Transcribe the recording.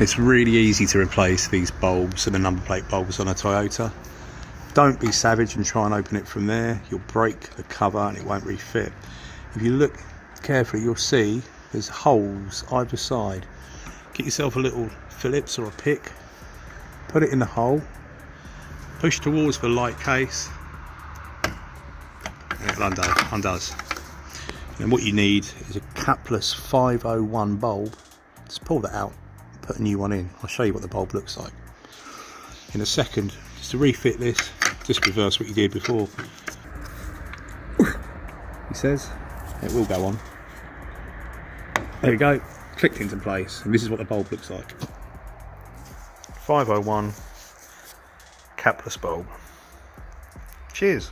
It's really easy to replace these bulbs and the number plate bulbs on a Toyota. Don't be savage and try and open it from there. You'll break the cover and it won't refit. If you look carefully, you'll see there's holes either side. Get yourself a little Phillips or a pick, put it in the hole, push towards the light case, and it undoes. And what you need is a capless 501 bulb. Just pull that out, put a new one in. I'll show you what the bulb looks like in a second. Just to refit this, just reverse what you did before. He says it will go on. There we go, clicked into place, and this is what the bulb looks like. 501 capless bulb. Cheers.